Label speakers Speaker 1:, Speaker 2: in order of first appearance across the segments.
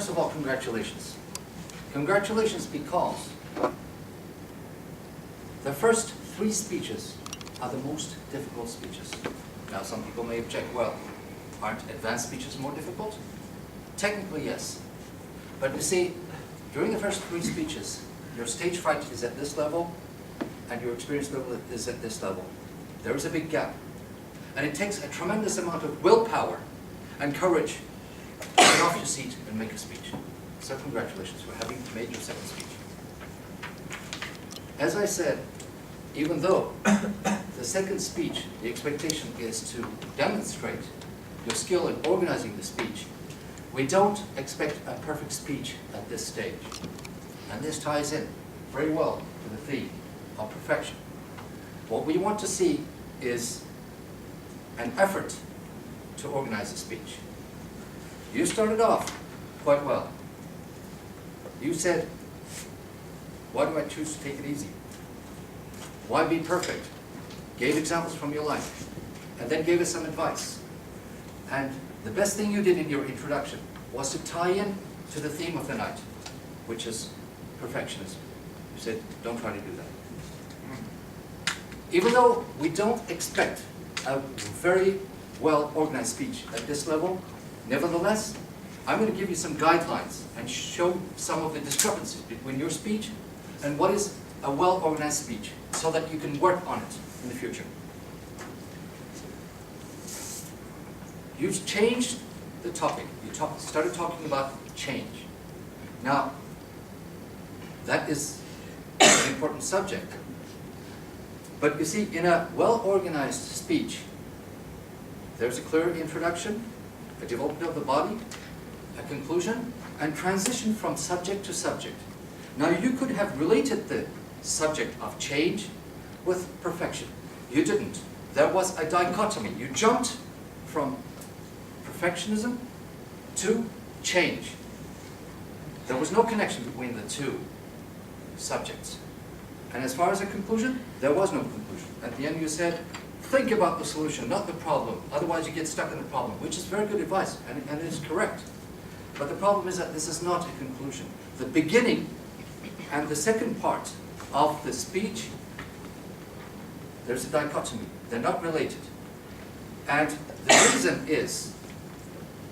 Speaker 1: first of all, congratulations. Congratulations because the first 3 speeches are the most difficult speeches. Now, some people may object, well, aren't advanced speeches more difficult? Technically, yes. But you see, during the first 3 speeches, your stage fright is at this level, and your experience level is at this level. There is a big gap. And it takes a tremendous amount of willpower and courage to get off your seat and make a speech. So congratulations for having made your second speech. As I said, even though the second speech, the expectation is to demonstrate your skill in organizing the speech, we don't expect a perfect speech at this stage. And this ties in very well to the theme of perfection. What we want to see is an effort to organize a speech. You started off quite well. You said, why do I choose to take it easy? Why be perfect? Gave examples from your life, and then gave us some advice. And the best thing you did in your introduction was to tie in to the theme of the night, which is perfectionism. You said, don't try to do that. Even though we don't expect a very well-organized speech at this level, nevertheless, I'm going to give you some guidelines and show some of the discrepancies between your speech and what is a well-organized speech, so that you can work on it in the future. You've changed the topic. You started talking about change. Now, that is an important subject. But you see, in a well-organized speech, there's a clear introduction, a development of the body, a conclusion, and transition from subject to subject. Now, you could have related the subject of change with perfection. You didn't. There was a dichotomy. You jumped from perfectionism to change. There was no connection between the 2 subjects. And as far as a conclusion, there was no conclusion. At the end you said, think about the solution, not the problem. Otherwise you get stuck in the problem, which is very good advice, and it is correct. But the problem is that this is not a conclusion. The beginning and the second part of the speech, there's a dichotomy. They're not related. And the reason is,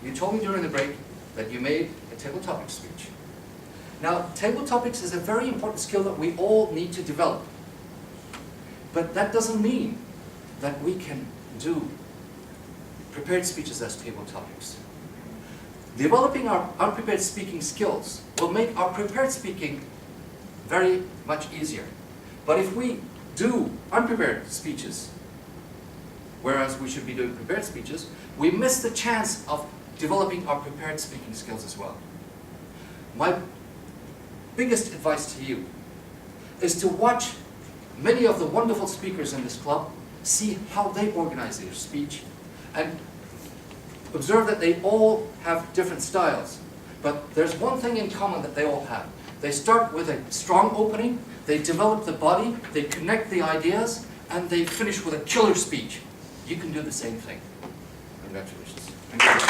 Speaker 1: you told me during the break that you made a table topics speech. Now, table topics is a very important skill that we all need to develop. But that doesn't mean that we can do prepared speeches as table topics. Developing our unprepared speaking skills will make our prepared speaking very much easier. But if we do unprepared speeches, whereas we should be doing prepared speeches, we miss the chance of developing our prepared speaking skills as well. My biggest advice to you is to watch many of the wonderful speakers in this club, see how they organize their speech, and observe that they all have different styles. But there's one thing in common that they all have. They start with a strong opening, they develop the body, they connect the ideas, and they finish with a killer speech. You can do the same thing. Congratulations. Thank you.